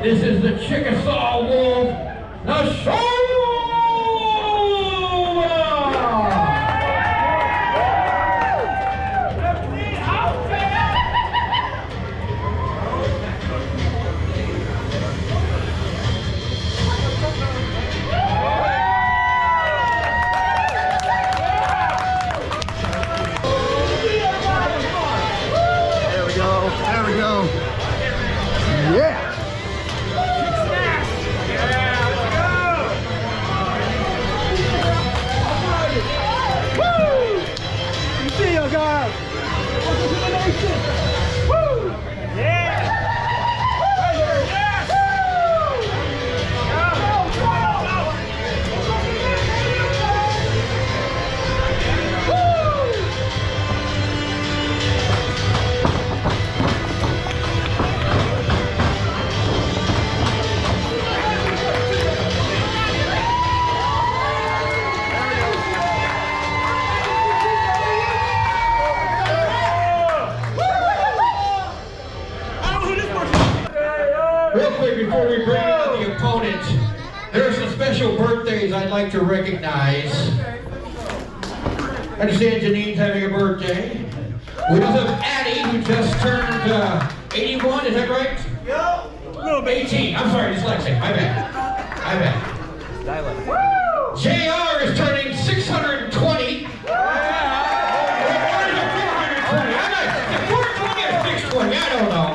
This is the Chickasaw Wolf, the show! There we go. Yeah. Woo! You see you guys. Welcome to the nation. Woo! Yeah. Right here. Yeah. Woo! Real quick before we bring out the opponent, there are some special birthdays I'd like to recognize. I understand Janine's having a birthday. We also have Addie, who just turned 81, is that right? Yep. No, 18. I'm sorry, dyslexic. My bad. JR is turning 620. I don't know.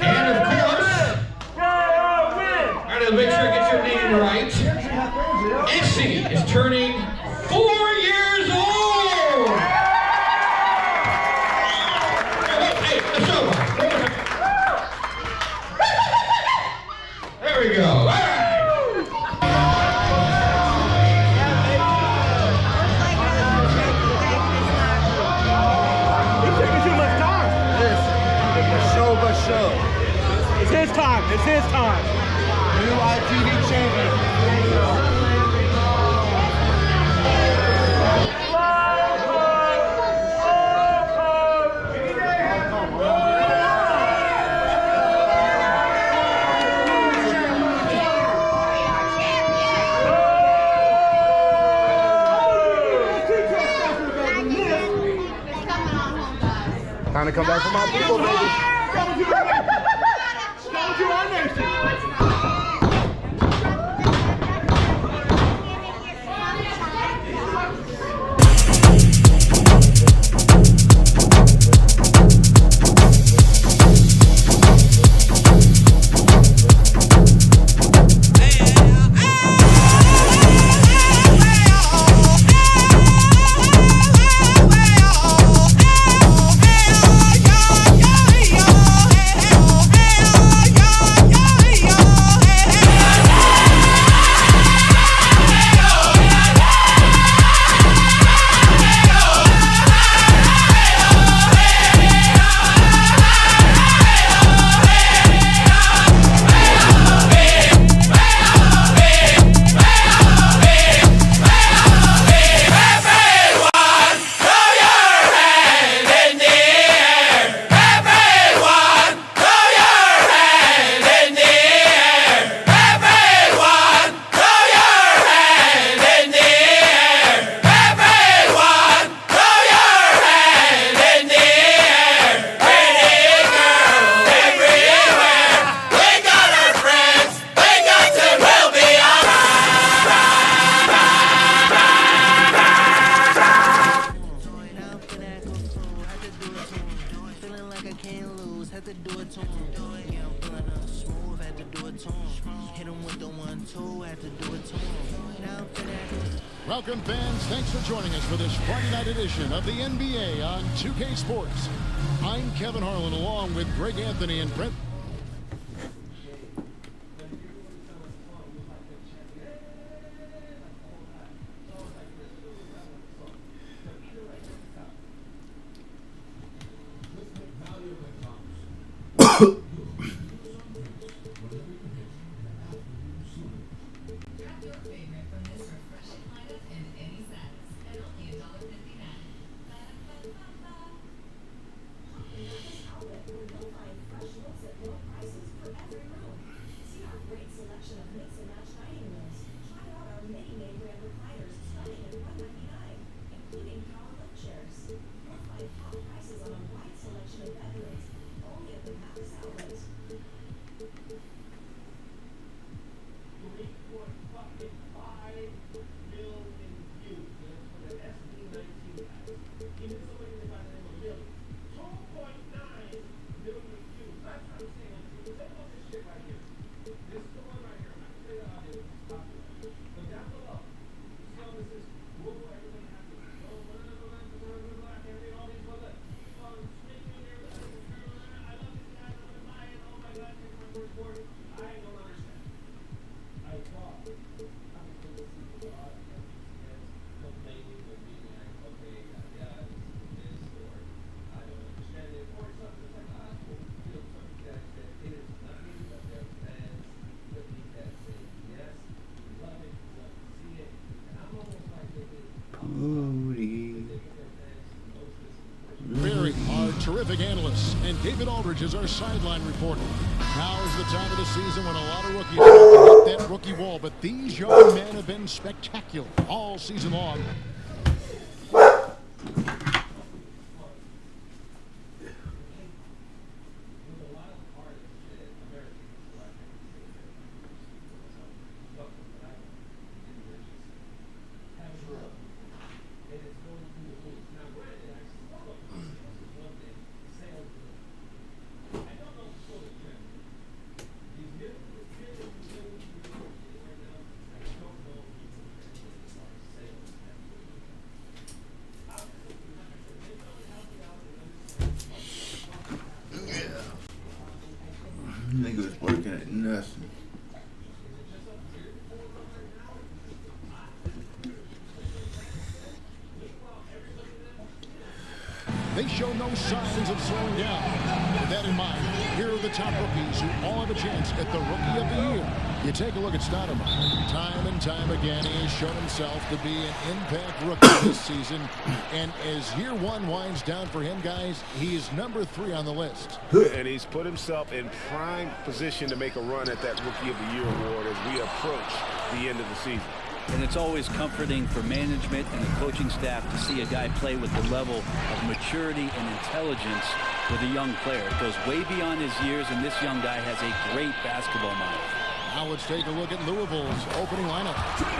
And of course, gotta make sure I get your name right. Essie is turning 4 years old. Hey, let's show her. There we go. All right. Show. It's his time. It's his time. New ITV champion. Time to come back for my people, baby. Welcome fans, thanks for joining us for this Friday night edition of the NBA on 2K Sports. I'm Kevin Harlan along with Greg Anthony and Brent. terrific analysts, and David Aldridge is our sideline reporter. Now is the time of the season when a lot of rookies have to hit that rookie wall, but these young men have been spectacular all season long. Nigga was working at nothing. They show no signs of slowing down. With that in mind, here are the top rookies who all have a chance at the Rookie of the Year. You take a look at Stoudemire. Time and time again, he has shown himself to be an impact rookie this season. And as year one winds down for him, guys, he is number 3 on the list. And he's put himself in prime position to make a run at that Rookie of the Year award as we approach the end of the season. And it's always comforting for management and the coaching staff to see a guy play with the level of maturity and intelligence with a young player. It goes way beyond his years, and this young guy has a great basketball mind. Now let's take a look at Louisville's opening lineup.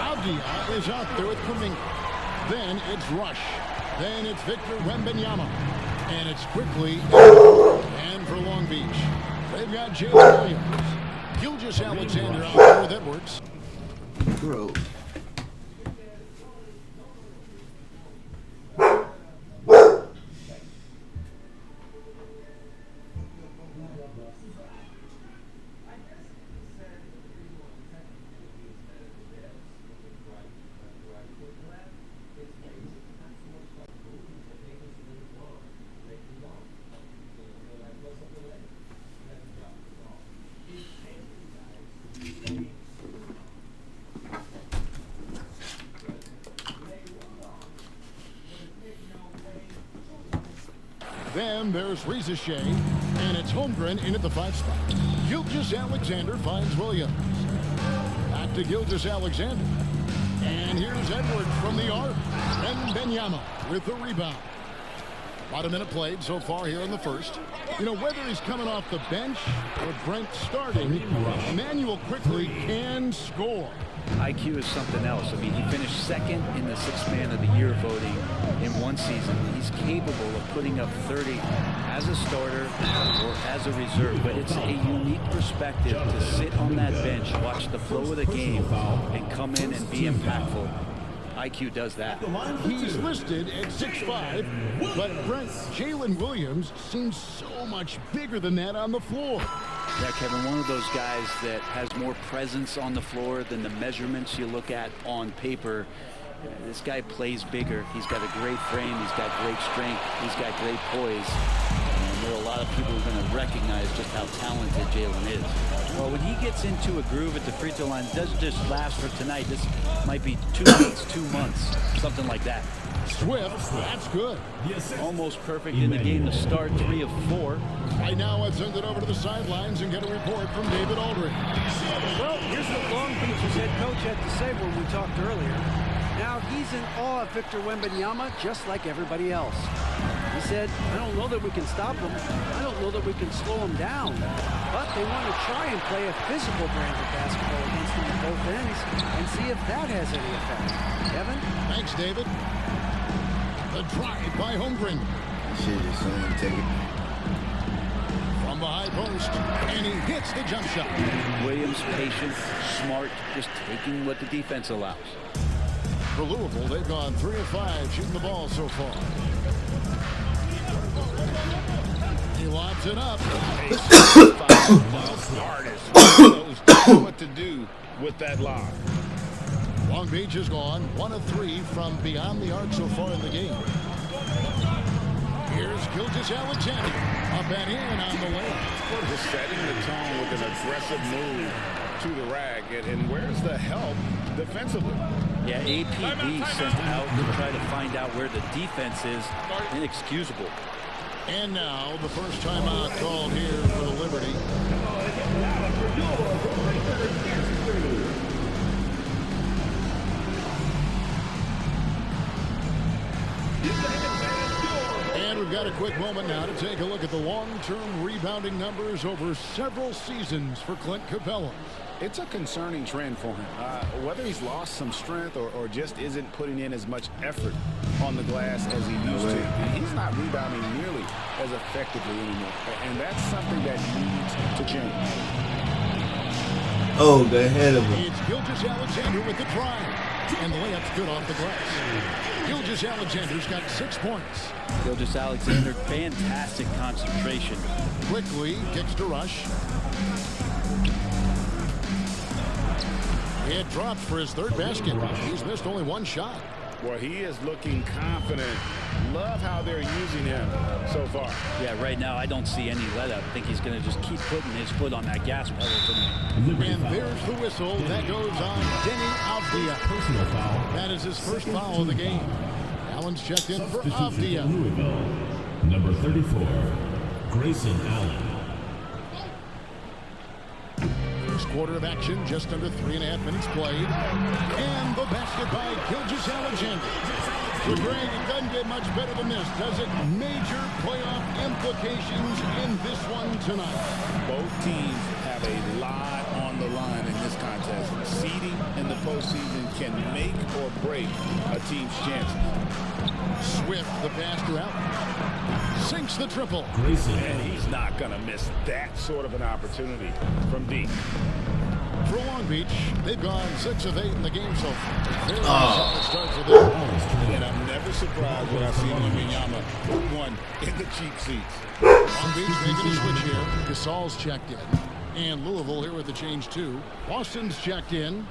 Avdia is out there with Kuminga. Then it's Rush. Then it's Victor Wembanyama. And it's quickly and for Long Beach. They've got Jalen Williams. Gilgeous-Alexander out there with Edwards. Bro. Then there's Reza Shea, and it's Holmgren in at the 5 spot. Gilgeous-Alexander finds Williams. Back to Gilgeous-Alexander. And here's Edwards from the arc. And Wembanyama with the rebound. About a minute played so far here in the first. You know, whether he's coming off the bench or Brent starting, Emmanuel quickly can score. IQ is something else. I mean, he finished second in the 6th Man of the Year voting in one season. He's capable of putting up 30 as a starter or as a reserve, but it's a unique perspective to sit on that bench, watch the flow of the game, and come in and be impactful. IQ does that. He's listed at 6'5", but Jalen Williams seems so much bigger than that on the floor. Yeah, Kevin, one of those guys that has more presence on the floor than the measurements you look at on paper. This guy plays bigger. He's got a great frame. He's got great strength. He's got great poise. And there are a lot of people who are going to recognize just how talented Jalen is. Well, when he gets into a groove at the free throw line, it doesn't just last for tonight. This might be 2 weeks, 2 months, something like that. Swift, that's good. Almost perfect in the game to start, 3 of 4. Right now, let's send it over to the sidelines and get a report from David Aldridge. Well, here's what Long Beach's head coach had to say when we talked earlier. Now, he's in awe of Victor Wembanyama, just like everybody else. He said, I don't know that we can stop him. I don't know that we can slow him down. But they want to try and play a physical brand of basketball against him at both ends and see if that has any effect. Kevin? Thanks, David. The drive by Holmgren. Shit, just someone take it. From the high post, and he hits the jump shot. Williams, patient, smart, just taking what the defense allows. For Louisville, they've gone 3 of 5 shooting the ball so far. He lobs it up. Artist knows just what to do with that lob. Long Beach has gone 1 of 3 from beyond the arc so far in the game. Here's Gilgeous-Alexander. Up and in on the lane. Just setting the tone with an aggressive move to the rack. And where's the help defensively? Yeah, APB sent out to try to find out where the defense is. Inexcusable. And now the first timeout called here for the Liberty. And we've got a quick moment now to take a look at the long-term rebounding numbers over several seasons for Clint Capella. It's a concerning trend for him. Whether he's lost some strength or just isn't putting in as much effort on the glass as he used to, he's not rebounding nearly as effectively anymore. And that's something that needs to change. Oh, the head of him. It's Gilgeous-Alexander with the drive. And the layup's good off the glass. Gilgeous-Alexander's got 6 points. Gilgeous-Alexander, fantastic concentration. Quickly kicks to Rush. It drops for his third basket. He's missed only 1 shot. Well, he is looking confident. Love how they're using him so far. Yeah, right now I don't see any let up. I think he's going to just keep putting his foot on that gas pedal tonight. And there's the whistle. That goes on Denny Avdia. Personal foul. That is his first foul of the game. Allen's checked in for Substitution Avdia. for Louisville. Number 34, Grayson Allen. First quarter of action, just under 3.5 minutes played. And the basket by Gilgeous-Alexander. So Greg, it doesn't get much better than this, does it? Major playoff implications in this one tonight. Both teams have a lot on the line in this contest. Seeding in the postseason can make or break a team's chances. Swift, the pass to Allen. Sinks the triple. Grayson And he's not going to miss that sort of an opportunity from deep. For Long Beach, they've gone 6 of 8 in the game so far. Very solid start for them. And I'm never surprised when I see Wembanyama put one in the cheap seats. Long Beach making a switch here. Gasol's checked in. And Louisville here with the change too. Boston's checked in.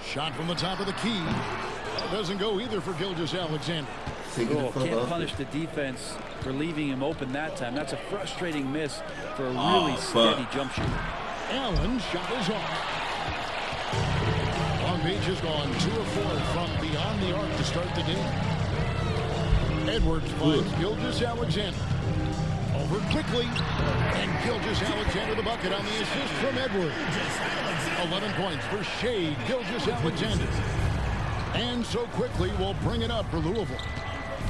Shot from the top of the key. That doesn't go either for Gilgeous-Alexander. Oh, can't punish the defense for leaving him open that time. That's a frustrating miss for a really steady jump shooter. Allen's shot is off. Long Beach has gone 2 of 4 from beyond the arc to start the game. Edwards finds Gilgeous-Alexander. Over quickly. And Gilgeous-Alexander the bucket on the assist from Edwards. 11 points for Shea Gilgeous-Alexander. And so quickly we'll bring it up for Louisville.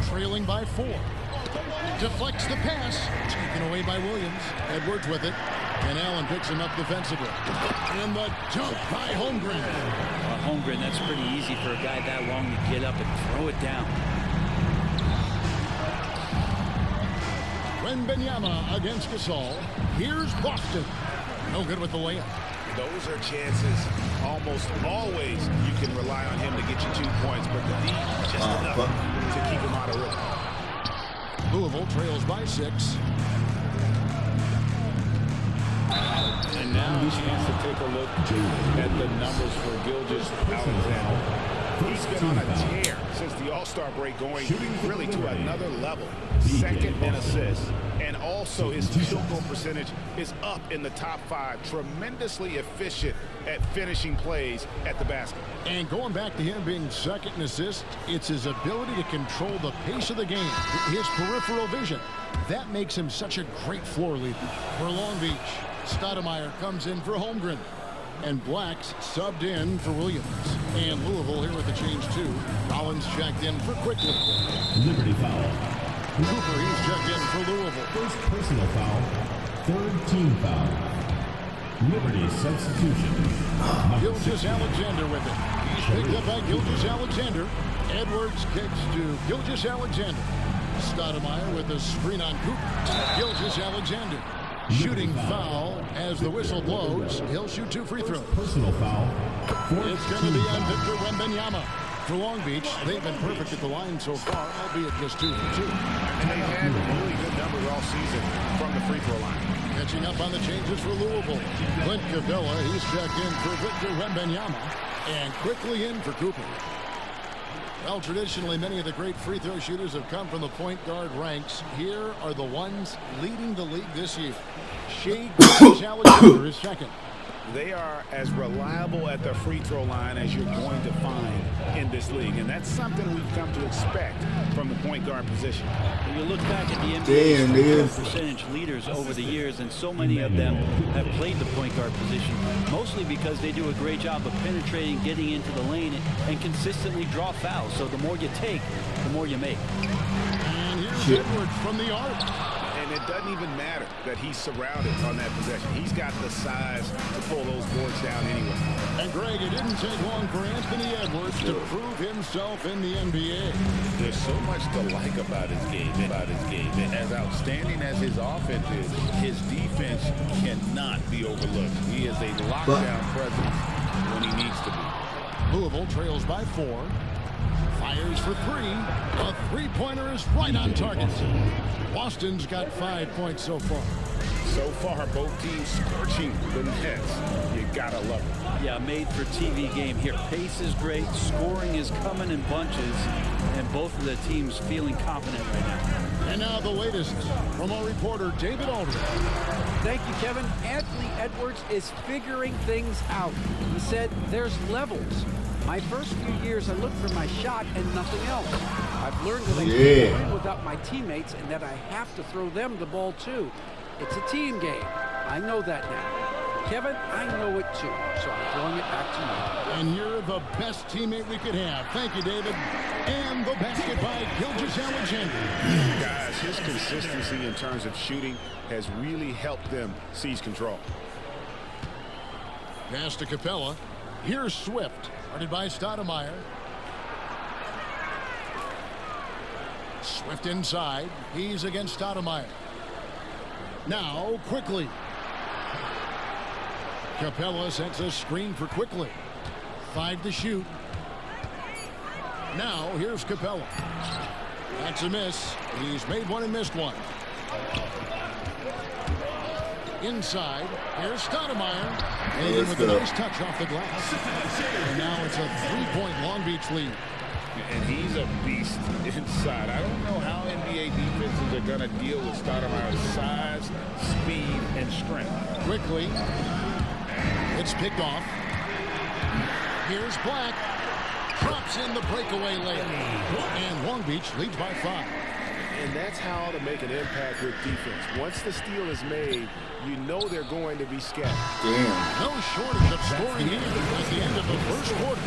Trailing by 4. Deflects the pass. Taken away by Williams. Edwards with it. And Allen picks him up defensively. And the dunk by Holmgren. Holmgren, that's pretty easy for a guy that long to get up and throw it down. Wembanyama against Gasol. Here's Boston. No good with the layup. Those are chances. Almost always you can rely on him to get you 2 points, but the D just enough to keep him out of rhythm. Louisville trails by 6. And now a chance to take a look at the numbers for Gilgeous-Alexander. He's been on a tear since the All-Star break, going really to another level. Second in assists. And also his field goal percentage is up in the top 5. Tremendously efficient at finishing plays at the basket. And going back to him being second in assists, it's his ability to control the pace of the game. His peripheral vision. That makes him such a great floor leader. For Long Beach, Stoudemire comes in for Holmgren. And Black's subbed in for Williams. And Louisville here with the change too. Rollins checked in for Quickly. Liberty foul. Cooper, he's checked in for Louisville. First personal foul. Third team foul. Liberty substitution. Gilgeous-Alexander with it. He's picked up by Gilgeous-Alexander. Edwards kicks to Gilgeous-Alexander. Stoudemire with the screen on Cooper. Gilgeous-Alexander. Shooting foul as the whistle blows. He'll shoot 2 free throws. Personal foul. It's going to be on Victor Wembanyama. For Long Beach, they've been perfect at the line so far, albeit just 2 for 2. And they've had really good numbers all season from the free throw line. Catching up on the changes for Louisville. Clint Capella, he's checked in for Victor Wembanyama. And quickly in for Cooper. Well, traditionally, many of the great free throw shooters have come from the point guard ranks. Here are the ones leading the league this year. Shea Gilgeous-Alexander is second. They are as reliable at the free throw line as you're going to find in this league. And that's something we've come to expect from the point guard position. When you look back at the NBA's percentage leaders over the years, and so many of them have played the point guard position, mostly because they do a great job of penetrating, getting into the lane, and consistently draw fouls. So the more you take, the more you make. And here's Edwards from the arc. And it doesn't even matter that he's surrounded on that possession. He's got the size to pull those boards down anyway. And Greg, it didn't take long for Anthony Edwards to prove himself in the NBA. There's so much to like about his game. And as outstanding as his offense is, his defense cannot be overlooked. He is a lockdown presence when he needs to be. Louisville trails by 4. Fires for 3. A three-pointer is right on target. Boston's got 5 points so far. So far, both teams scorching the nets. You gotta love it. Yeah, made for TV game here. Pace is great. Scoring is coming in bunches. And both of the teams feeling confident right now. And now the latest from our reporter, David Aldridge. Thank you, Kevin. Anthony Edwards is figuring things out. He said there's levels. My first few years, I looked for my shot and nothing else. I've learned that I can't win without my teammates and that I have to throw them the ball too. It's a team game. I know that now. Kevin, I know it too, so I'm throwing it back to you. And you're the best teammate we could have. Thank you, David. And the basket by Gilgeous-Alexander. Guys, his consistency in terms of shooting has really helped them seize control. Pass to Capella. Here's Swift. Guarded by Stoudemire. Swift inside. He's against Stoudemire. Now, Quickly. Capella sets a screen for Quickly. 5 to shoot. Now, here's Capella. That's a miss. He's made one and missed one. Inside, here's Stoudemire. And with a nice touch off the glass. And now it's a 3-point Long Beach lead. And he's a beast inside. I don't know how NBA defenses are going to deal with Stoudemire's size, speed, and strength. Quickly. It's picked off. Here's Black. Drops in the breakaway layup. And Long Beach leads by 5. And that's how to make an impact with defense. Once the steal is made, you know they're going to be scattered. Damn. No shortage of scoring here at the end of the first quarter.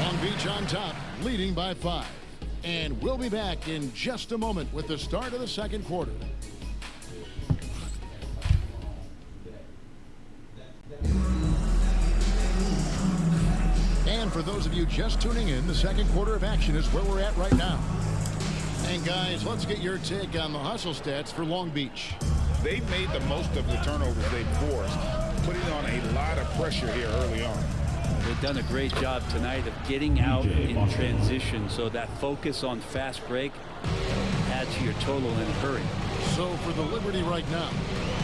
Long Beach on top, leading by 5. And we'll be back in just a moment with the start of the second quarter. And for those of you just tuning in, the second quarter of action is where we're at right now. And guys, let's get your take on the hustle stats for Long Beach. They've made the most of the turnovers they've forced, putting on a lot of pressure here early on. They've done a great job tonight of getting out in transition, so that focus on fast break adds to your total in a hurry. So for the Liberty right now,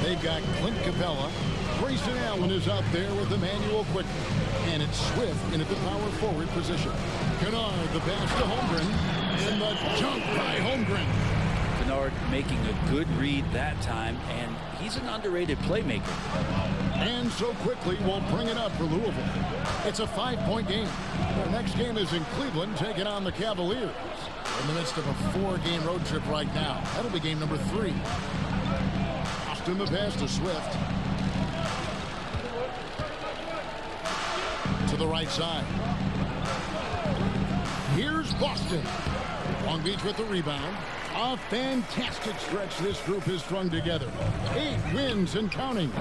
they've got Clint Capella. Grayson Allen is out there with Emmanuel Quickly. And it's Swift in at the power forward position. Kennard, the pass to Holmgren. And the dunk by Holmgren. Kennard making a good read that time, and he's an underrated playmaker. And so Quickly will bring it up for Louisville. It's a 5-point game. Their next game is in Cleveland, taking on the Cavaliers. In the midst of a 4-game road trip right now. That'll be game number 3. Austin the pass to Swift. To the right side. Here's Boston. Long Beach with the rebound. A fantastic stretch this group has strung together. 8 wins and counting.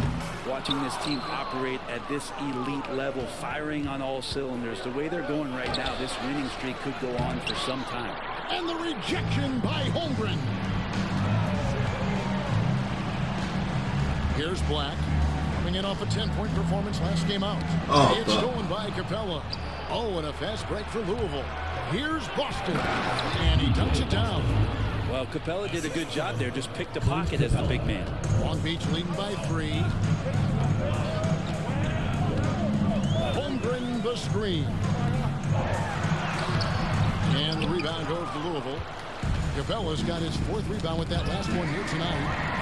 Watching this team operate at this elite level, firing on all cylinders, the way they're going right now, this winning streak could go on for some time. And the rejection by Holmgren. Here's Black. Coming in off a 10-point performance last game out. It's stolen by Capella. Oh, and a fast break for Louisville. Here's Boston. And he dunks it down. Well, Capella did a good job there. Just picked a pocket as the big man. Long Beach leading by 3. Holmgren the screen. And the rebound goes to Louisville. Capella's got his 4th rebound with that last one here tonight.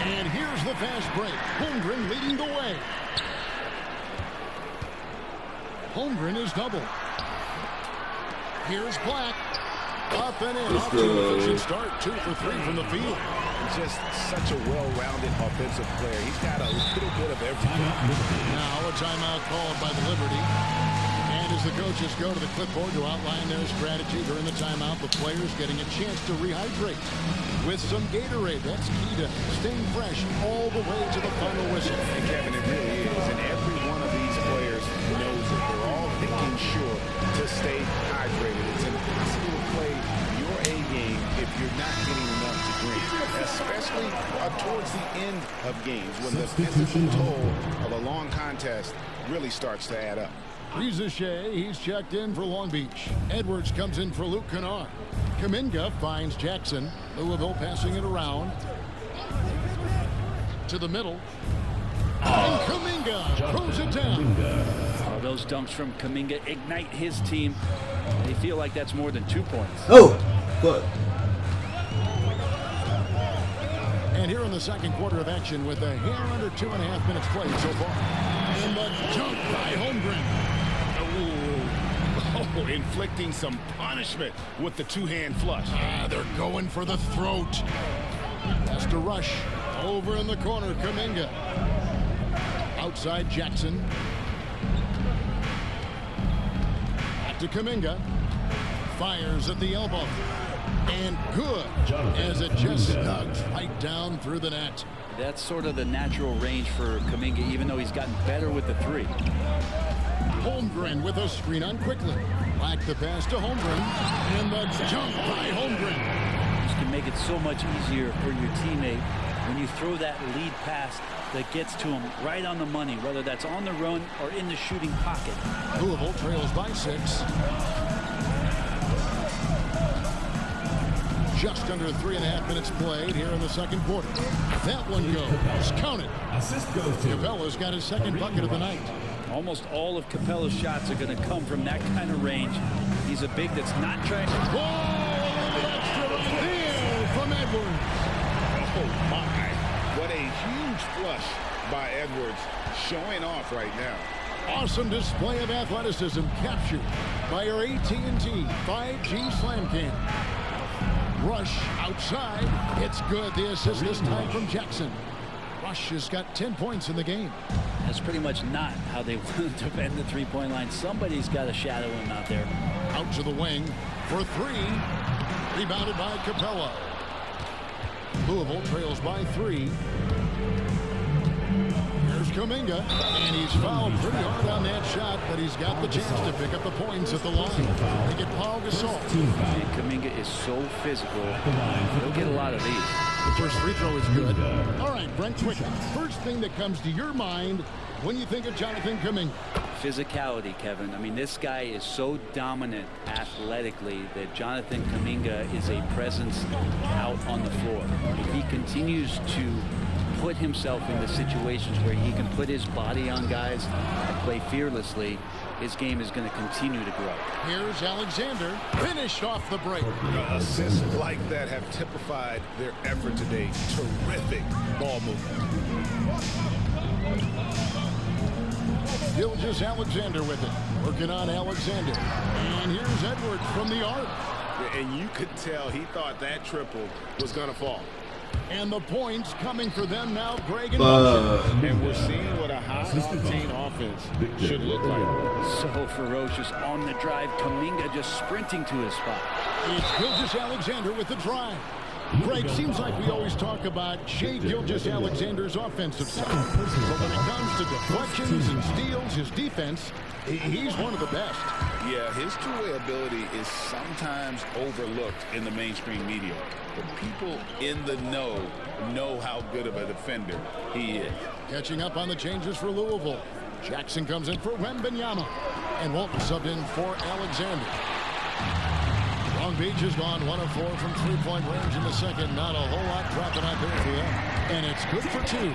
And here's the fast break. Holmgren leading the way. Holmgren is double. Here's Black. Up and in. Off to an efficient start. 2 for 3 from the field. Just such a well-rounded offensive player. He's got a little bit of everything. Now a timeout called by the Liberty. And as the coaches go to the clipboard to outline their strategy during the timeout, the players getting a chance to rehydrate with some Gatorade. That's key to staying fresh all the way to the final whistle. And Kevin, it really is. And every one of these players knows it. They're all making sure to stay hydrated. It's impossible to play your A game if you're not getting enough to drink, especially towards the end of games when the physical toll of a long contest really starts to add up. Rizachet, he's checked in for Long Beach. Edwards comes in for Luke Kennard. Kuminga finds Jackson. Louisville passing it around to the middle. And Kuminga throws it down. Oh, those dunks from Kuminga ignite his team. They feel like that's more than 2 points. Oh, good. And here in the second quarter of action with a hair under 2.5 minutes played so far. And the dunk by Holmgren. Oh, inflicting some punishment with the two-hand flush. They're going for the throat. Has to rush. Over in the corner, Kuminga. Outside Jackson. Back to Kuminga. Fires at the elbow. And good, as it just snugs right down through the net. That's sort of the natural range for Kuminga, even though he's gotten better with the 3. Holmgren with a screen on quickly. Black the pass to Holmgren. And the jump by Holmgren. This can make it so much easier for your teammate when you throw that lead pass that gets to him right on the money, whether that's on the run or in the shooting pocket. Louisville trails by 6. Just under 3.5 minutes played here in the second quarter. That one goes. Count it. Assist goes to Capella's got his second bucket of the night. Almost all of Capella's shots are going to come from that kind of range. He's a big that's not trying. Whoa! Extra steal from Edwards. Oh, my. What a huge flush by Edwards, showing off right now. Awesome display of athleticism captured by our AT&T 5G Slam Cam. Rush outside. It's good. The assist this time from Jackson. Rush has got 10 points in the game. That's pretty much not how they want to defend the three-point line. Somebody's got to shadow him out there. Out to the wing for 3. Rebounded by Capella. Louisville trails by 3. Here's Kuminga, and he's fouled pretty hard on that shot, but he's got the chance to pick up the points at the line. They get Paul Gasol. And Kuminga is so physical. He'll get a lot of these. The first free throw is good. All right, Brent, quick. First thing that comes to your mind when you think of Jonathan Kuminga. Physicality, Kevin. I mean, this guy is so dominant athletically that Jonathan Kuminga is a presence out on the floor. If he continues to put himself into situations where he can put his body on guys and play fearlessly, his game is going to continue to grow. Here's Alexander, finished off the break. Assists like that have typified their effort today. Terrific ball movement. Gilgeous Alexander with it. Working on Alexander. And here's Edwards from the arc. And you could tell he thought that triple was going to fall. And the points coming for them now, Greg and Hudson. And we're seeing what a high-octane offense should look like. So ferocious on the drive. Kuminga just sprinting to his spot. It's Gilgeous Alexander with the drive. Greg, seems like we always talk about Shai Gilgeous-Alexander's offensive side. But when it comes to deflections and steals, his defense, he's one of the best. Yeah, his two-way ability is sometimes overlooked in the mainstream media. But people in the know how good of a defender he is. Catching up on the changes for Louisville. Jackson comes in for Wembanyama. And Walton subbed in for Alexander. Long Beach has gone 1 of 4 from three-point range in the second. Not a whole lot dropping out there for them. And it's good for 2.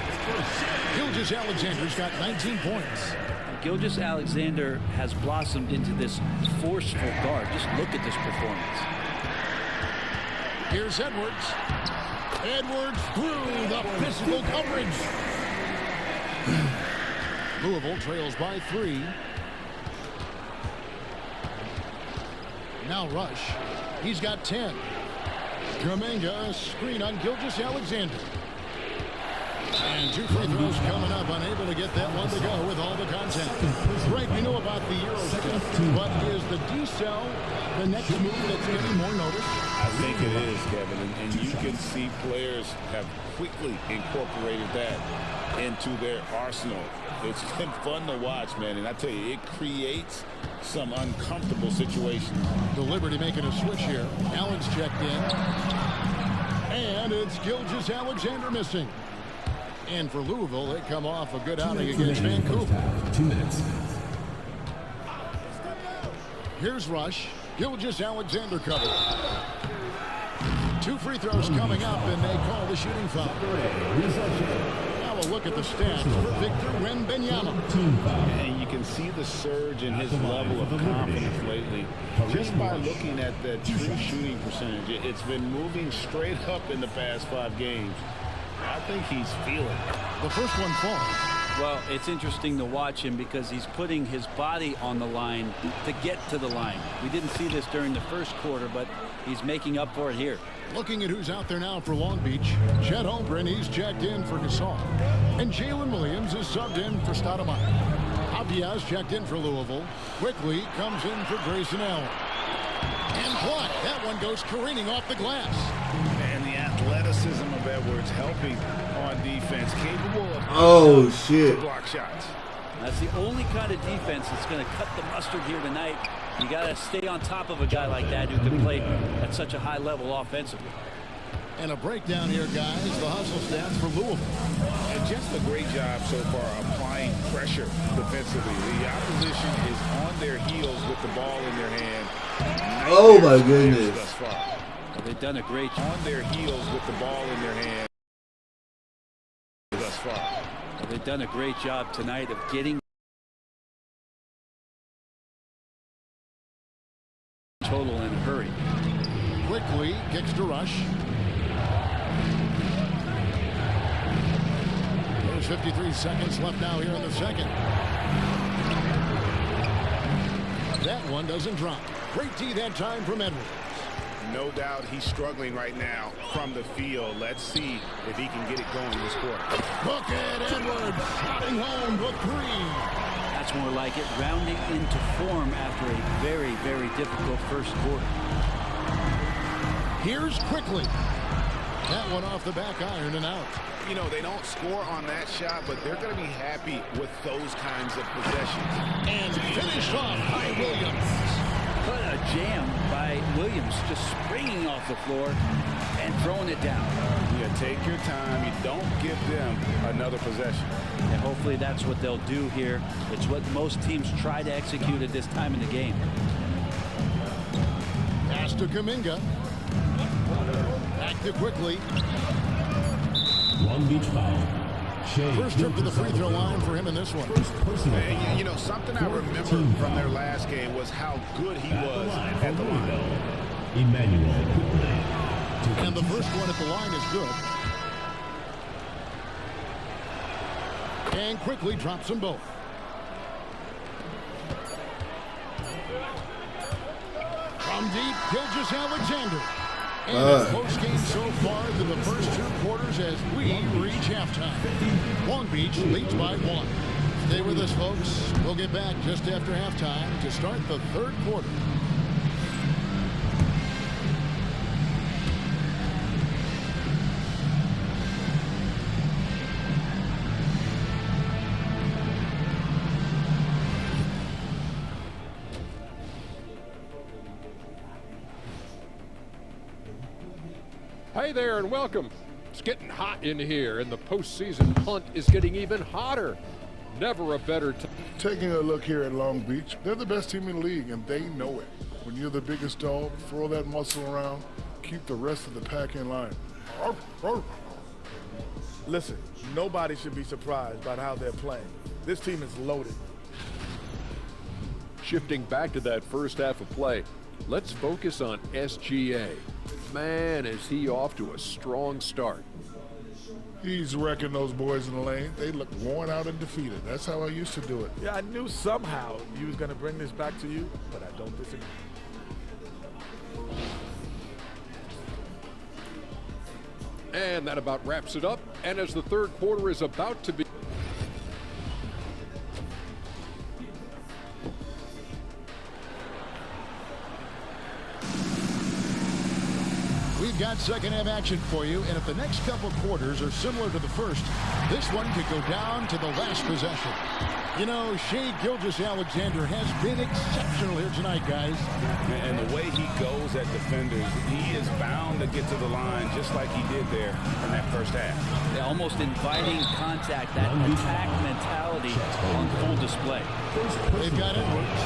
Gilgeous-Alexander's got 19 points. Gilgeous-Alexander has blossomed into this forceful guard. Just look at this performance. Here's Edwards. Edwards through the physical coverage. Louisville trails by 3. Now Rush. He's got 10. Kuminga, a screen on Gilgeous-Alexander. And 2 free throws coming up, unable to get that one to go with all the contact. Greg, we know about the Euro step, but is the D-cell the next move that's getting more notice? I think it is, Kevin, and you can see players have quickly incorporated that into their arsenal. It's been fun to watch, man, and I tell you, it creates some uncomfortable situations. The Liberty making a switch here. Allen's checked in. And it's Gilgeous-Alexander missing. And for Louisville, they come off a good outing against Vancouver. 2 minutes. Here's Rush. Gilgeous-Alexander covered. 2 free throws coming up, and they call the shooting foul. Now a look at the stats for Victor Wembanyama. And you can see the surge in his level of confidence lately. Just by looking at that true shooting percentage, it's been moving straight up in the past 5 games. I think he's feeling it. The first one falls. Well, it's interesting to watch him because he's putting his body on the line to get to the line. We didn't see this during the first quarter, but he's making up for it here. Looking at who's out there now for Long Beach. Chet Holmgren, he's checked in for Gasol. And Jalen Williams is subbed in for Stoudemire. Apia's checked in for Louisville. Quickly comes in for Grayson Allen. And blocked. That one goes careening off the glass. And the athleticism of Edwards helping on defense, capable of block shots. That's the only kind of defense that's going to cut the mustard here tonight. You got to stay on top of a guy like that who can play at such a high level offensively. And a breakdown here, guys. The hustle stats for Louisville. And just a great job so far applying pressure defensively. The opposition is on their heels with the ball in their hand. Oh my goodness. Thus far. Well, they've done a great job. On their heels with the ball in their hand. Thus far. Well, they've done a great job tonight of getting total in a hurry. Quickly kicks to Rush. There's 53 seconds left now here in the second. That one doesn't drop. Great D that time from Edwards. No doubt he's struggling right now from the field. Let's see if he can get it going this quarter. Look at Edwards sliding home for 3. That's more like it, rounding into form after a very, very difficult first quarter. Here's Quickly. That one off the back iron and out. You know, they don't score on that shot, but they're going to be happy with those kinds of possessions. And finish off by Williams. What a jam by Williams, just springing off the floor and throwing it down. You take your time. You don't give them another possession. And hopefully that's what they'll do here. It's what most teams try to execute at this time in the game. Pass to Kuminga. Back to Quickly. Long Beach foul. First trip to the free throw line for him in this one. And, you know, something I remember from their last game was how good he was at the line. Emmanuel Quickly. And the first one at the line is good. And Quickly drops them both. From deep, Gilgeous-Alexander. And a close game so far through the first 2 quarters as we reach halftime. Long Beach leads by 1. Stay with us, folks. We'll get back just after halftime to start the 3rd quarter. Hey there and welcome. It's getting hot in here and the postseason hunt is getting even hotter. Never a better time. Taking a look here at Long Beach, they're the best team in the league and they know it. When you're the biggest dog, throw that muscle around, keep the rest of the pack in line. Listen, nobody should be surprised by how they're playing. This team is loaded. Shifting back to that first half of play, let's focus on SGA. Man, is he off to a strong start. He's wrecking those boys in the lane. They look worn out and defeated. That's how I used to do it. Yeah, I knew somehow you was going to bring this back to you, but I don't disagree. And that about wraps it up. And as the third quarter is about to be... We've got second half action for you, and if the next couple quarters are similar to the first, this one could go down to the last possession. You know, Shai Gilgeous-Alexander has been exceptional here tonight, guys. And the way he goes at defenders, he is bound to get to the line just like he did there in that first half. Yeah, almost inviting contact, that attack mentality on full display. They've got Edwards.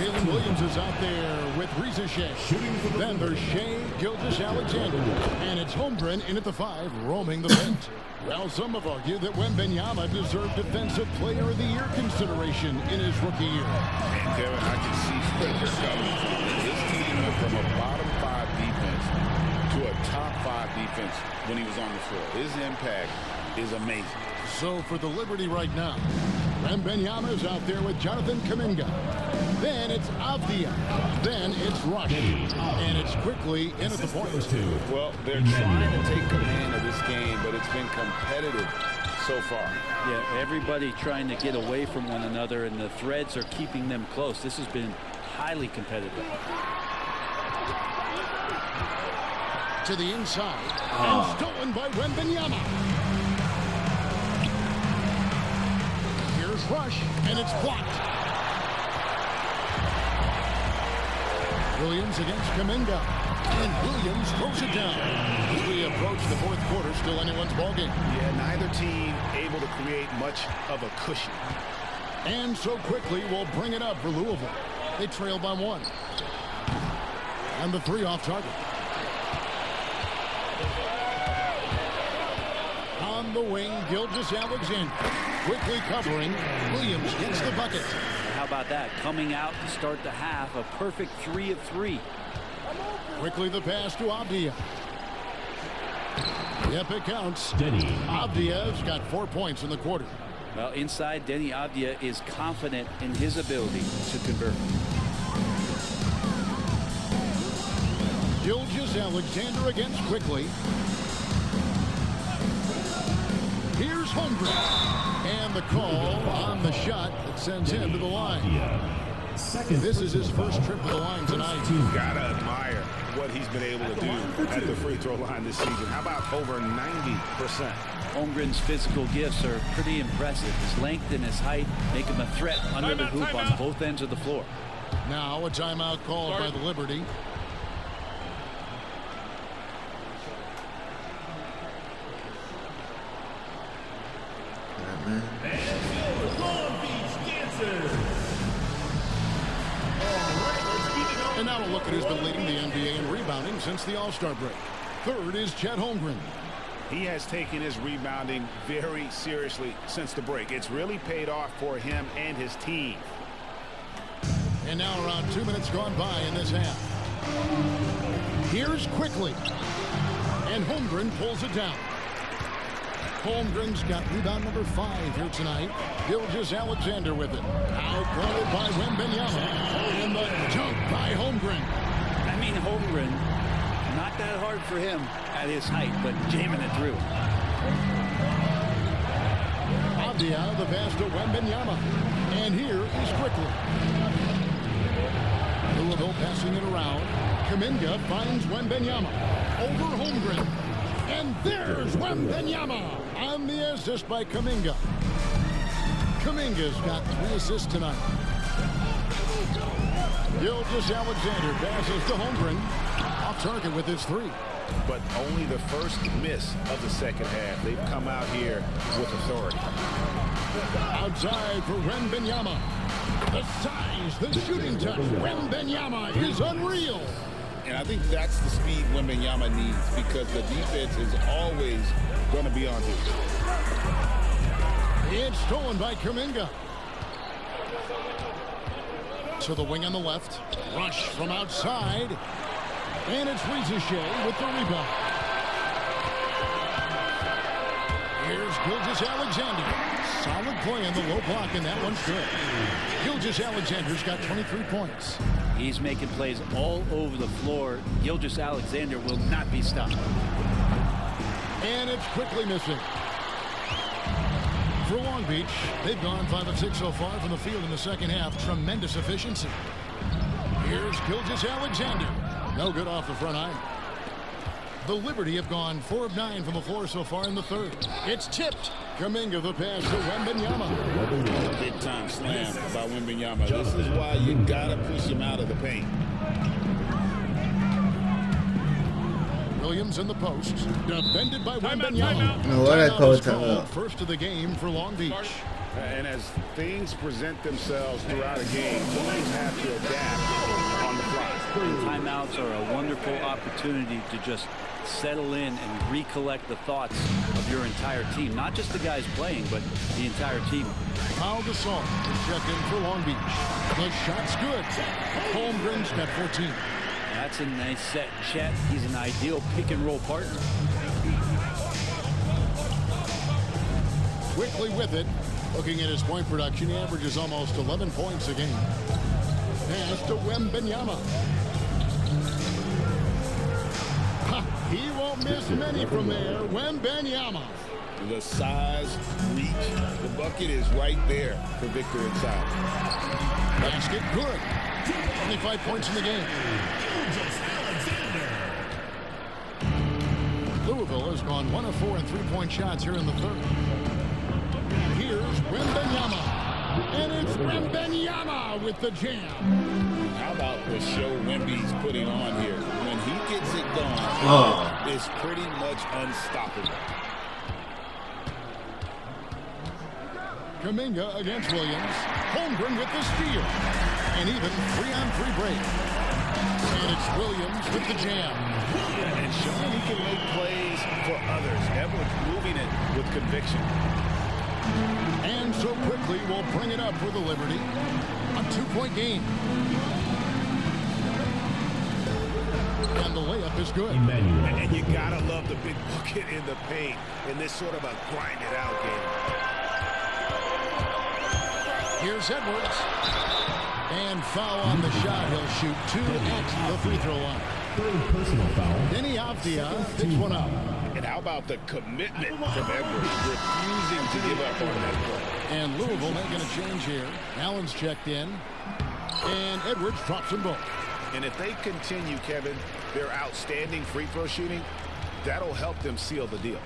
Jalen Williams is out there with Shai. Then there's Shai Gilgeous-Alexander. And it's Holmgren in at the 5, roaming the bench. Well, some have argued that Wembanyama deserved Defensive Player of the Year consideration in his rookie year. And Kevin, I can see where they're coming from. This team went from a bottom 5 defense to a top 5 defense when he was on the floor. His impact is amazing. So for the Liberty right now, Wembanyama is out there with Jonathan Kuminga. Then it's Avdia. Then it's Rush. And it's quickly in at the point. Well, they're trying to take command of this game, but it's been competitive so far. Yeah, everybody trying to get away from one another, and the threads are keeping them close. This has been highly competitive. To the inside. And stolen by Wembanyama. Rush, and it's blocked. Williams against Kuminga, and Williams throws it down. As we approach the fourth quarter, still anyone's ballgame. Yeah, neither team able to create much of a cushion. And so quickly, we'll bring it up for Louisville. They trail by 1. And the 3 off target. On the wing, Gilgeous-Alexander. Quickly covering. Williams gets the bucket. How about that? Coming out to start the half, a perfect 3 of 3. Quickly the pass to Avdia. Yep, it counts. Avdia's got 4 points in the quarter. Well, inside, Denny Avdia is confident in his ability to convert. Gilgeous-Alexander against Quickly. Here's Holmgren. And the call on the shot that sends him to the line. This is his first trip to the line tonight. Gotta admire what he's been able to do at the free throw line this season. How about over 90%? Holmgren's physical gifts are pretty impressive. His length and his height make him a threat under the hoop on both ends of the floor. Now a timeout called by the Liberty. And now a look at who's been leading the NBA in rebounding since the All-Star break. Third is Chet Holmgren. He has taken his rebounding very seriously since the break. It's really paid off for him and his team. And now around 2 minutes gone by in this half. Here's Quickly. And Holmgren pulls it down. Holmgren's got rebound number 5 here tonight. Gilgeous-Alexander with it. Outguarded by Wembanyama. And the dunk by Holmgren. I mean, Holmgren, not that hard for him at his height, but jamming it through. Avdia, the pass to Wembanyama. And here is Quickly. Louisville passing it around. Kuminga finds Wembanyama. Over Holmgren. And there's Wembanyama on the assist by Kuminga. Kuminga's got 3 assists tonight. Gilgeous-Alexander passes to Holmgren. Off target with his 3. But only the first miss of the second half. They've come out here with authority. Outside for Wembanyama. The size, the shooting touch. Wembanyama is unreal. And I think that's the speed Wembanyama needs because the defense is always going to be on him. It's stolen by Kuminga. To the wing on the left. Rush from outside. And it's Shai with the rebound. Here's Gilgeous-Alexander. Solid play on the low block, and that one's good. Gilgeous-Alexander's got 23 points. He's making plays all over the floor. Gilgeous-Alexander will not be stopped. And it's quickly missing. For Long Beach, they've gone 5 of 6 so far from the field in the second half. Tremendous efficiency. Here's Gilgeous-Alexander. No good off the front iron. The Liberty have gone 4 of 9 from the floor so far in the third. It's tipped. Kuminga the pass to Wembanyama. Big time slam by Wembanyama. This is why you gotta push him out of the paint. Williams in the post. Defended by Wembanyama. No, what I call timeout. First of the game for Long Beach. And as things present themselves throughout a game, teams have to adapt on the fly. Timeouts are a wonderful opportunity to just settle in and recollect the thoughts of your entire team. Not just the guys playing, but the entire team. Pau Gasol is checked in for Long Beach. The shot's good. Holmgren's at 14. That's a nice set. Chet, he's an ideal pick and roll partner. Quickly with it. Looking at his point production, he averages almost 11 points a game. Pass to Wembanyama. He won't miss many from there. Wembanyama. The size, reach, the bucket is right there for Victor inside. Basket good. 25 points in the game. Louisville has gone 1 of 4 in three-point shots here in the third. Here's Wembanyama. And it's Wembanyama with the jam. How about the show Wemby's putting on here? When he gets it going, it's pretty much unstoppable. Kuminga against Williams. Holmgren with the steal. And even 3-on-3 break. And it's Williams with the jam. And showing he can make plays for others. Edwards moving it with conviction. And so quickly we'll bring it up for the Liberty. A 2-point game. And the layup is good. And you gotta love the big bucket in the paint in this sort of a grind it out game. Here's Edwards. And foul on the shot. He'll shoot 2 at the free throw line. Personal foul. Denny Avdia picks one up. And how about the commitment from Edwards, refusing to give up on that play. And Louisville making a change here. Allen's checked in. And Edwards drops them both. And if they continue, Kevin, their outstanding free throw shooting, that'll help them seal the deal.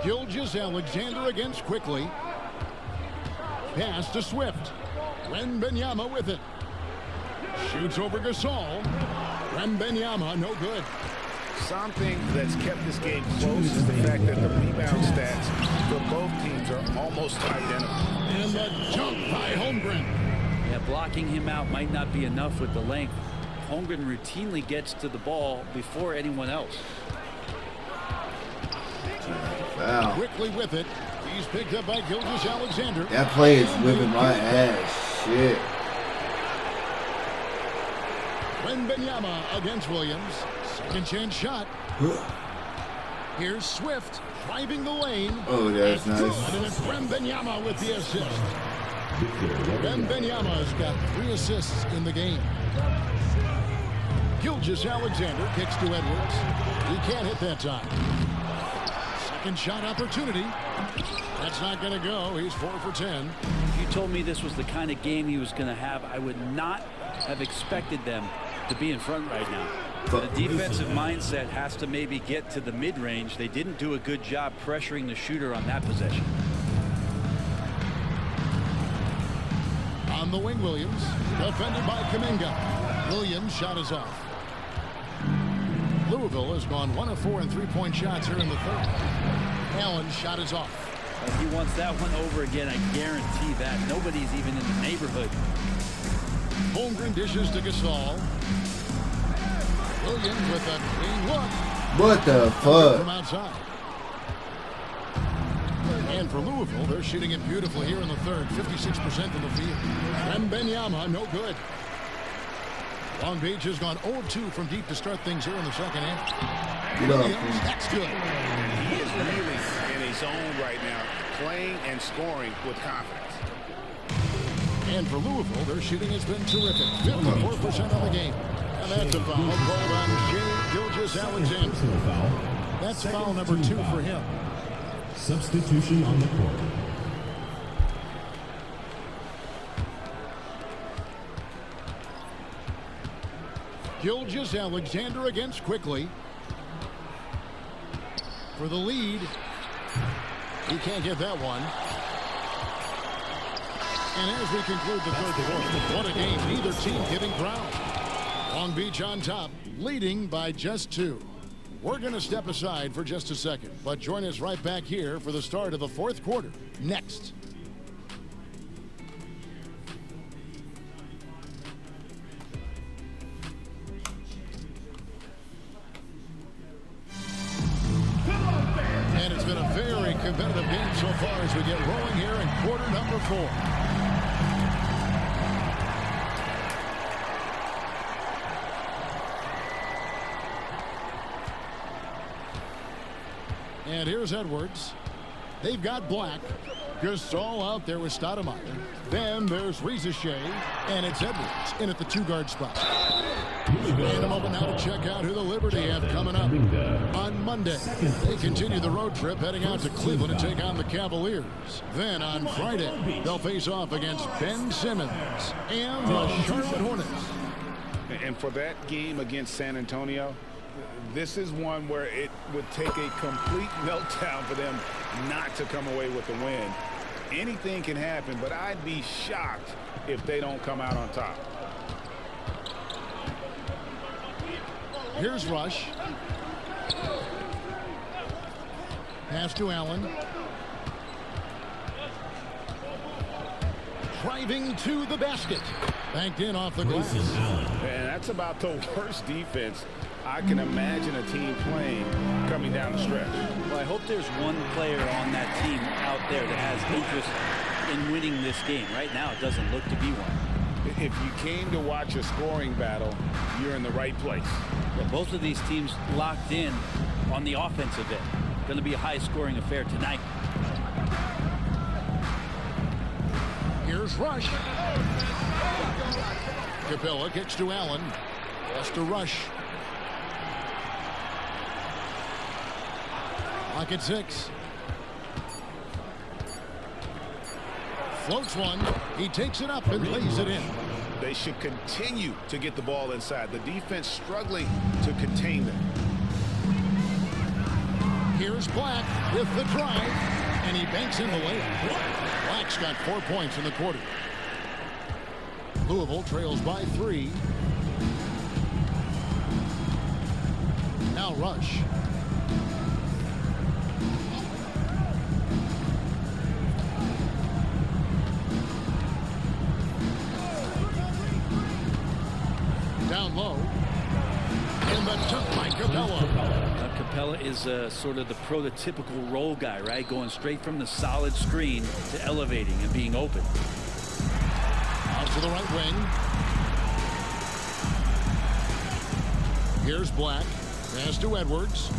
Gilgeous-Alexander against quickly. Pass to Swift. Wembanyama with it. Shoots over Gasol. Wembanyama, no good. Something that's kept this game close is the fact that the rebound stats for both teams are almost identical. And the jump by Holmgren. Yeah, blocking him out might not be enough with the length. Holmgren routinely gets to the ball before anyone else. Wow. Quickly with it. He's picked up by Gilgeous-Alexander. That play is whipping my ass. Shit. Wembanyama against Williams. Second chance shot. Here's Swift driving the lane. Oh, that's nice. And it's Wembanyama with the assist. Wembanyama's got 3 assists in the game. Gilgeous-Alexander kicks to Edwards. He can't hit that time. Second shot opportunity. That's not going to go. He's 4 for 10. If you told me this was the kind of game he was going to have, I would not have expected them to be in front right now. The defensive mindset has to maybe get to the mid-range. They didn't do a good job pressuring the shooter on that possession. On the wing, Williams. Defended by Kuminga. Williams' shot is off. Louisville has gone 1 of 4 in three-point shots here in the third. Allen's shot is off. He wants that one over again, I guarantee that. Nobody's even in the neighborhood. Holmgren dishes to Gasol. Williams with a clean look. What the From fuck? outside. And for Louisville, they're shooting it beautifully here in the third. 56% from the field. Wembanyama, no good. Long Beach has gone 0-2 from deep to start things here in the second half. Williams, that's good. He is really in a zone right now, playing and scoring with confidence. And for Louisville, their shooting has been terrific. 54% on the game. And that's a foul called on Shai Gilgeous-Alexander. Personal foul. That's foul number 2 for him. Substitution on the court. Gilgeous-Alexander against Quickly. For the lead. He can't get that one. And as we conclude the third quarter, what a game. Neither team giving ground. Long Beach on top, leading by just 2. We're going to step aside for just a second, but join us right back here for the start of the fourth quarter. Next. And it's been a very competitive game so far as we get rolling here in quarter number 4. And here's Edwards. They've got Black. Gasol out there with Stoudemire. Then there's Rizachet. And it's Edwards in at the 2-guard spot. And a moment now to check out who the Liberty have coming up. On Monday, they continue the road trip heading out to Cleveland and take on the Cavaliers. Then on Friday, they'll face off against Ben Simmons and the Charlotte Hornets. And for that game against San Antonio, this is one where it would take a complete meltdown for them not to come away with the win. Anything can happen, but I'd be shocked if they don't come out on top. Here's Rush. Pass to Allen. Driving to the basket. Banked in off the glass. And that's about the worst defense I can imagine a team playing coming down the stretch. Well, I hope there's one player on that team out there that has interest in winning this game. Right now, it doesn't look to be one. If you came to watch a scoring battle, you're in the right place. Well, both of these teams locked in on the offensive end. Going to be a high-scoring affair tonight. Here's Rush. Capella kicks to Allen. Pass to Rush. Lock at 6. Floats one. He takes it up and lays it in. They should continue to get the ball inside. The defense struggling to contain them. Here's Black with the drive, and he banks in the layup. Black's got 4 points in the quarter. Louisville trails by 3. Now Rush. Down low. And the dunk by Capella. Capella is sort of the prototypical role guy, right? Going straight from the solid screen to elevating and being open. Out to the right wing. Here's Black. Pass to Edwards.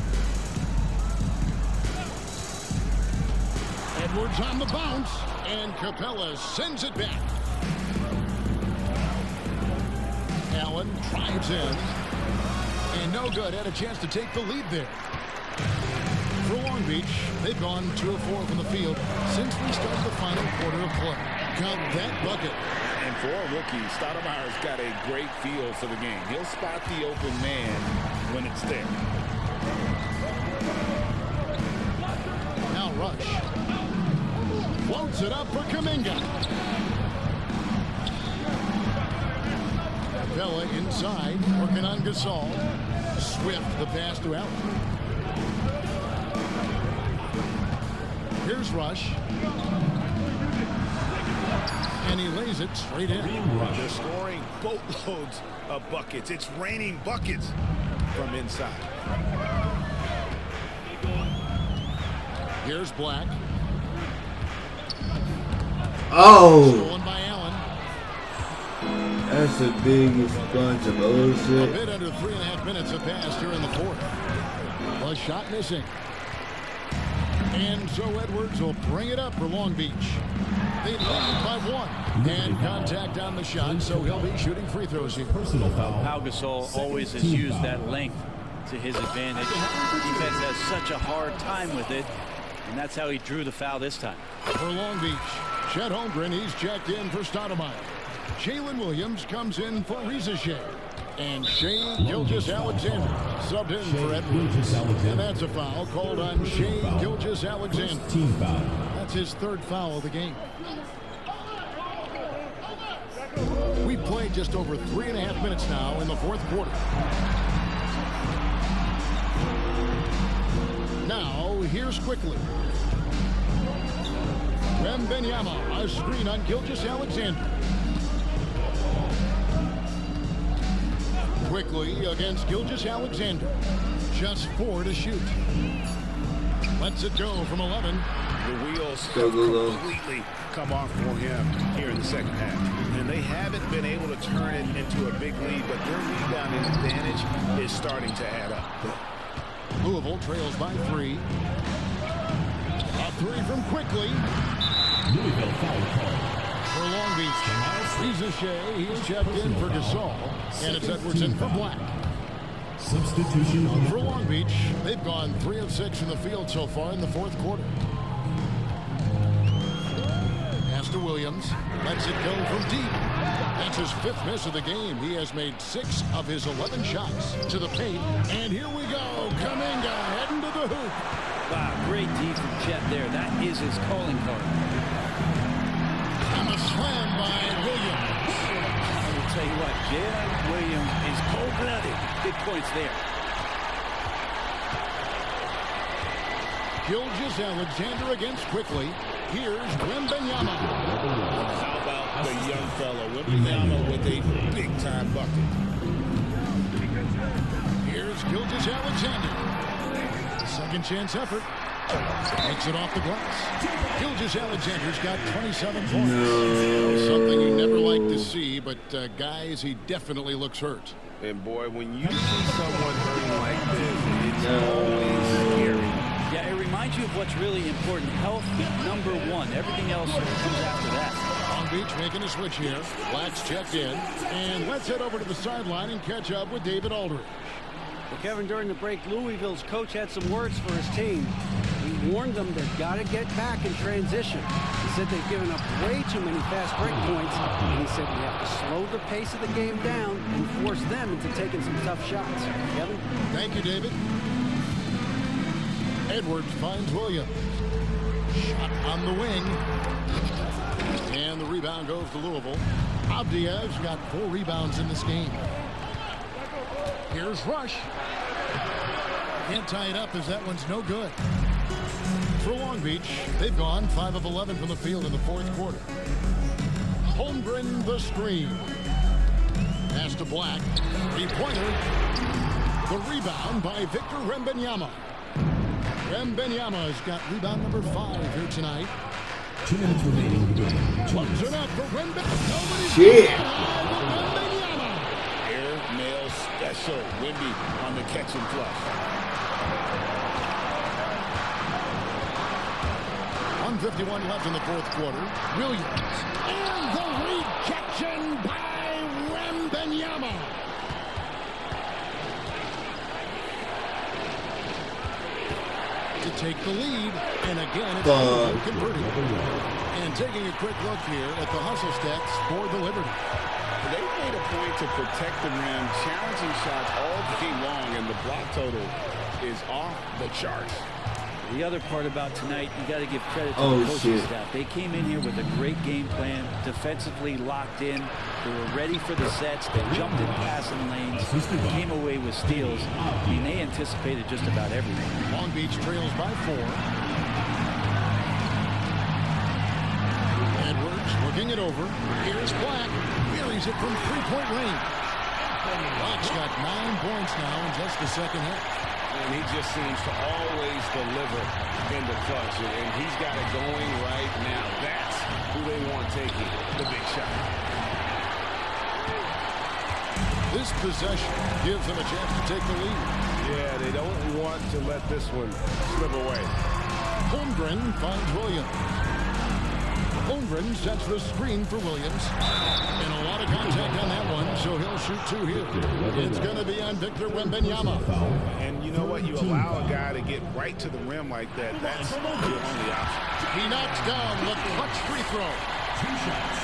Edwards on the bounce. And Capella sends it back. Allen drives in. And no good. Had a chance to take the lead there. For Long Beach, they've gone 2 of 4 from the field since we started the final quarter of play. Got that bucket. And for a rookie, Stoudemire's got a great feel for the game. He'll spot the open man when it's there. Now Rush. Floats it up for Kuminga. Capella inside, working on Gasol. Swift the pass to Allen. Here's Rush. And he lays it straight in. They're scoring boatloads of buckets. It's raining buckets from inside. Here's Black. Oh! Stolen by Allen. That's the biggest bunch of A bullshit. bit under 3.5 minutes have passed here in the fourth. A shot missing. And so Edwards will bring it up for Long Beach. They lead by 1. And contact on the shot, so he'll be shooting free throws here. Personal foul. Pau Gasol always has used that length to his advantage. Defense has such a hard time with it, and that's how he drew the foul this time. For Long Beach, Chet Holmgren, he's checked in for Stoudemire. Jalen Williams comes in for Rizachet. And Shane Gilgeous-Alexander subbed in for Edwards. And that's a foul called on Shane Gilgeous-Alexander. That's his third foul of the game. We've played just over 3.5 minutes now in the fourth quarter. Now, here's quickly. Wembanyama, a screen on Gilgeous-Alexander. Quickly against Gilgeous-Alexander. Just 4 to shoot. Lets it go from 11. The wheels completely come off for him here in the second half. And they haven't been able to turn it into a big lead, but their rebounding advantage is starting to add up. Louisville trails by 3. A 3 from Quickly. Louisville foul call. For Long Beach, Rizachet, he's checked in for Gasol, and it's Edwards in for Black. Substitution on For Long Beach, they've gone 3 of 6 from the field so far in the fourth quarter. Pass to Williams, lets it go from deep. That's his 5th miss of the game. He has made 6 of his 11 shots to the paint, and here we go. Kuminga heading to the hoop. Wow, great D from Chet there. That is his calling card. And a slam by Williams. I will tell you what, Jalen Williams is cold-blooded. Big points there. Gilgeous-Alexander against Quickly. Here's Wembanyama. How about the young fellow, Wembanyama, with a big-time bucket. Here's Gilgeous-Alexander. Second chance effort. Makes it off the glass. Gilgeous-Alexander's got 27 points. No. Something you never like to see, but guys, he definitely looks hurt. And boy, when you see someone hurting like this, it's always scary. Yeah, it reminds you of what's really important. Health, number 1. Everything else comes after that. Long Beach making a switch here. Black's checked in. And let's head over to the sideline and catch up with David Aldridge. Well, Kevin, during the break, Louisville's coach had some words for his team. He warned them they've got to get back in transition. He said they've given up way too many fast break points, and he said we have to slow the pace of the game down and force them into taking some tough shots. Kevin? Thank you, David. Edwards finds Williams. Shot on the wing. And the rebound goes to Louisville. Abdia's got 4 rebounds in this game. Here's Rush. Can't tie it up as that one's no good. For Long Beach, they've gone 5 of 11 from the field in the fourth quarter. Holmgren the screen. Pass to Black. 3-pointer. The rebound by Victor Wembanyama. Wembanyama's got rebound number 5 here tonight. 2 minutes remaining in the game. Plugs it up for Wembanyama. Shit. Air mail special. Wemby on the catch and flush. 1:51 left in the fourth quarter. Williams. And the rejection by Wembanyama. To take the lead, and again it's converted. And taking a quick look here at the hustle stats for the Liberty. They made a point to protect the rim, challenging shots all game long, and the block total is off the charts. The other part about tonight, you got to give credit to the coaching staff. They came in here with a great game plan, defensively locked in. They were ready for the sets. They jumped in passing lanes, came away with steals. I mean, they anticipated just about everything. Long Beach trails by 4. Edwards looking it over. Here's Black. Buries it from 3-point range. Black's got 9 points now in just the second half. And he just seems to always deliver in the clutch. And he's got it going right now. That's who they want taking the big shot. This possession gives them a chance to take the lead. Yeah, they don't want to let this one slip away. Holmgren finds Williams. Holmgren sets the screen for Williams. And a lot of contact on that one, so he'll shoot 2 here. It's going to be on Victor Wembanyama. know what? You allow a guy to get right to the rim like that. That's your only option. He knocks down the clutch free throw. 2 shots.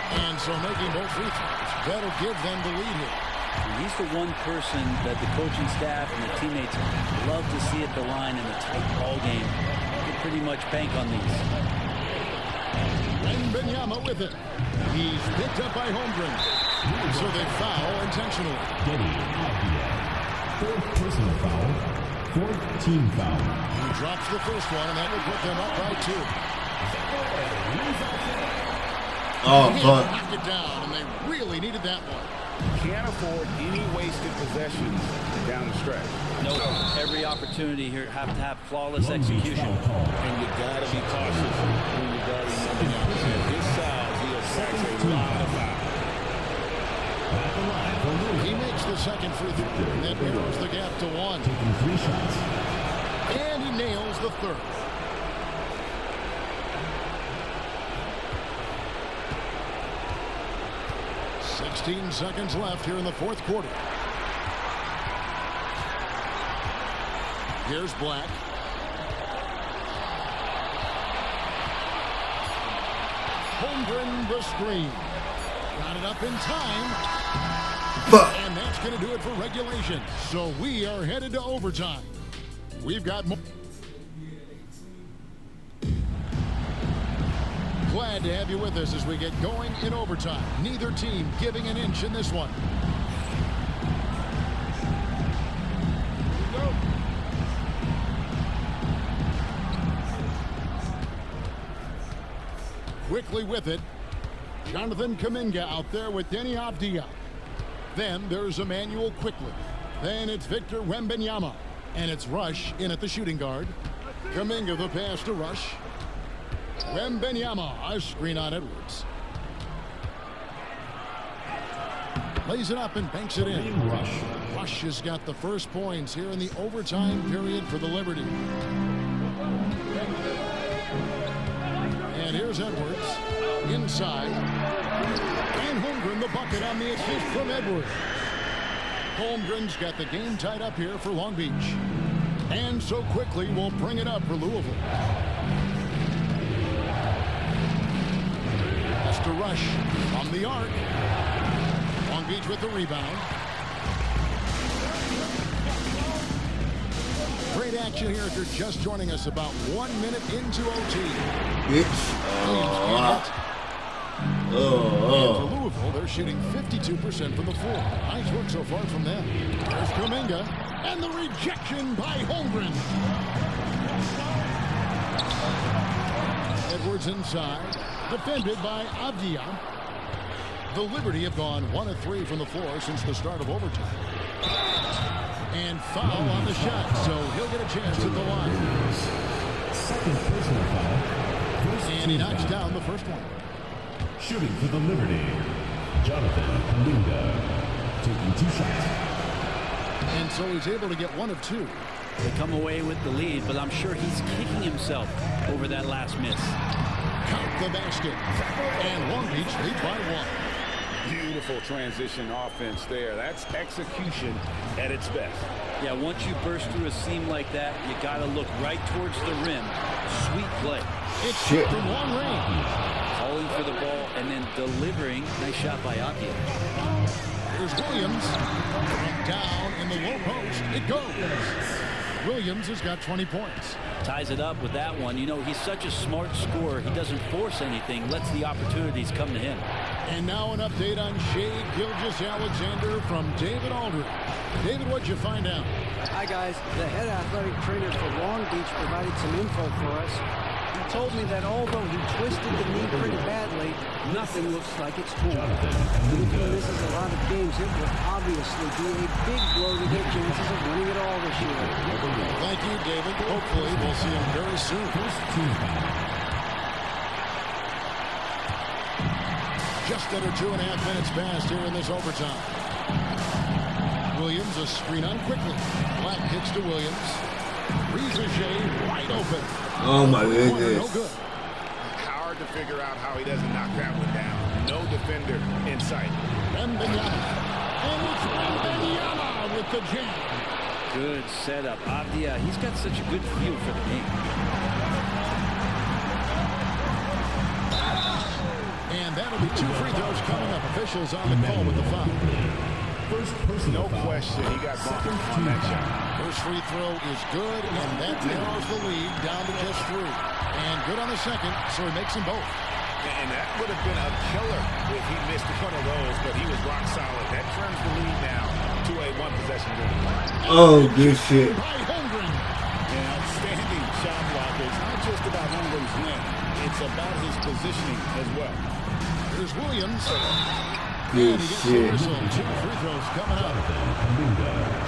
And so making both free throws, that'll give them the lead here. He's the one person that the coaching staff and the teammates love to see at the line in a tight ball game. They pretty much bank on these. Wembanyama with it. He's picked up by Holmgren. So they foul intentionally. Denny Avdia. 4th personal foul. 4th team foul. He drops the first one, and that will put them up by 2. Oh, He fuck. knocked it down, and they really needed that one. Can't afford any wasted possessions down the stretch. No, every opportunity here have to have flawless execution. And you gotta be cautious when you guard Wembanyama. At his size, he attracts a lot of fouls. He makes the second free throw, and that narrows the gap to 1. Taking 3 shots. And he nails the third. "16 seconds left here in the 4th quarter. Here's Black. Holmgren the screen. Got it up in time. Fuck. And that's going to do it for regulation. So we are headed to overtime. We've got more. Glad to have you with us as we get going in overtime. Neither team giving an inch in this one. Quickly with it. Jonathan Kuminga out there with Denny Avdia. Then there's Emmanuel Quickly. Then it's Victor Wembanyama. And it's Rush in at the shooting guard. Kuminga the pass to Rush. Wembanyama, a screen on Edwards. Lays it up and banks it in. Rush has got the first points here in the overtime period for the Liberty. And here's Edwards. Inside. And Holmgren the bucket on the assist from Edwards. Holmgren's got the game tied up here for Long Beach. And so quickly we'll bring it up for Louisville. That's to Rush on the arc. Long Beach with the rebound. Great action here if you're just joining us, about 1 minute into OT. Bitch. And for Louisville, they're shooting 52% from the floor. Nice work so far from them. There's Kuminga, and the rejection by Holmgren. Edwards inside, defended by Avdia. The Liberty have gone 1 of 3 from the floor since the start of overtime. And foul on the shot, so he'll get a chance at the line. 2nd personal foul. And he knocks down the first one. Shooting for the Liberty, Jonathan Kuminga. Taking 2 shots. And so he's able to get 1 of 2. They come away with the lead, but I'm sure he's kicking himself over that last miss. Count the basket. And Long Beach leads by 1. Beautiful transition offense there. That's execution at its best. Yeah, once you burst through a seam like that, you got to look right towards the rim. Sweet play. It's from long range. Calling for the ball and then delivering. Nice shot by Avdia. Here's Williams. From down in the low post. It goes. Williams has got 20 points. Ties it up with that one. You know, he's such a smart scorer. He doesn't force anything. Lets the opportunities come to him. And now an update on Shea Gilgeous-Alexander from David Aldridge. David, what'd you find out? Hi, guys. The head athletic trainer for Long Beach provided some info for us. He told me that although he twisted the knee pretty badly, nothing looks like it's torn. If he misses a lot of games, it will obviously be a big blow to their chances of winning it all this year. Thank you, David. Hopefully we'll see him very soon. Just under 2.5 minutes passed here in this overtime. Williams, a screen on quickly. Black hits to Williams. Shea wide open. Oh my No goodness. good. Hard to figure out how he doesn't knock that one down. No defender in sight. Wembanyama. And it's Wembanyama with the jam. Good setup. Avdia, he's got such a good feel for the game. And that'll be 2 free throws coming up. Officials on the call with the foul. No question, he got bumped on that shot. First free throw is good, and that narrows the lead down to just 3. And good on the second, so he makes them both. And that would have been a killer if he missed one of those, but he was rock solid. That trims the lead now to a 1-possession lead. Oh, good shit. By Holmgren. An outstanding shot blocker. It's not just about Holmgren's length. It's about his positioning as well. Here's Williams. Good And he gets the shit. whistle. 2 free throws coming up.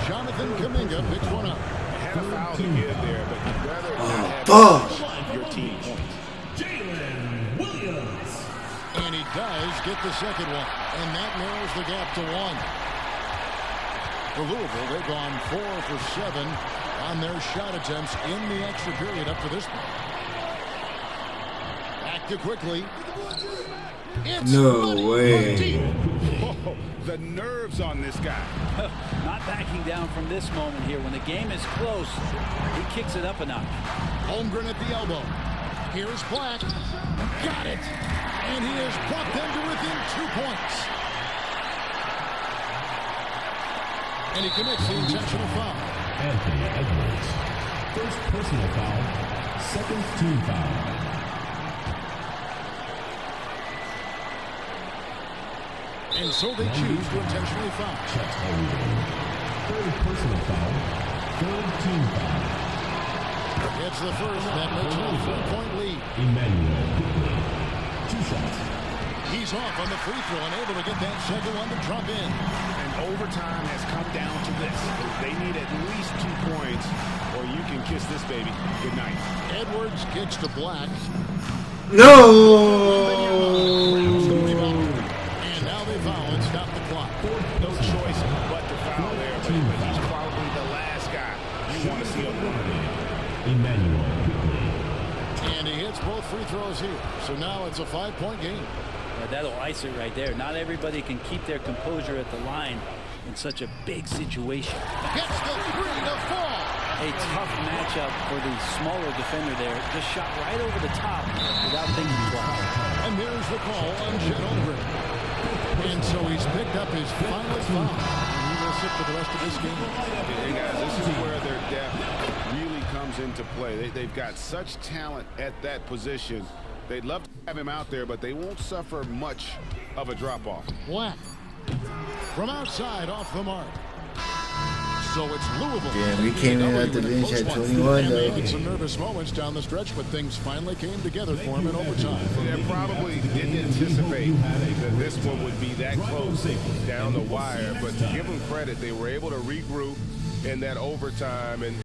Jonathan Kuminga picks one up. Had a foul to give there, but you'd rather not fuck. have your team points. And he does get the second one. And that narrows the gap to 1. For Louisville, they've gone 4 for 7 on their shot attempts in the extra period up to this point. Back to quickly. It's No money way. from deep. Oh, the nerves on this guy. Not backing down from this moment here. When the game is close, he kicks it up a notch. Holmgren at the elbow. Here's Black. Got it. And he has brought them to within 2 points. And he commits the intentional foul. Anthony Edwards. First personal foul. Second team foul. And so they choose to intentionally foul. Chet Holmgren. Third personal foul. Third team foul. It's the first that makes it a 3-point lead. Emmanuel quickly. 2 shots. He's off on the free throw and able to get that second one to drop in. And overtime has come down to this. They need at least 2 points, or you can kiss this baby good night. Edwards kicks to Black. No. And now they foul and stop the clock. No choice but to foul there, but he's probably the last guy you want to see on the line. Emmanuel quickly. And he hits both free throws here. So now it's a 5-point game. That'll ice it right there. Not everybody can keep their composure at the line in such a big situation. Gets the 3 to fall. A tough matchup for the smaller defender there. Just shot right over the top without thinking twice. And there's the call on Chet Holmgren. And so he's picked up his final foul. And he will sit for the rest of this game. Hey guys, this is where their depth really comes into play. They've got such talent at that position. They'd love to have him out there, but they won't suffer much of a drop-off. Black from outside off the mark. So it's Louisville. Yeah, we came in at the bench at 21 and they though. had some nervous moments down the stretch, but things finally came together for him in overtime. They probably didn't anticipate that this one would be that close down the wire, but to give them credit, they were able to regroup in that overtime and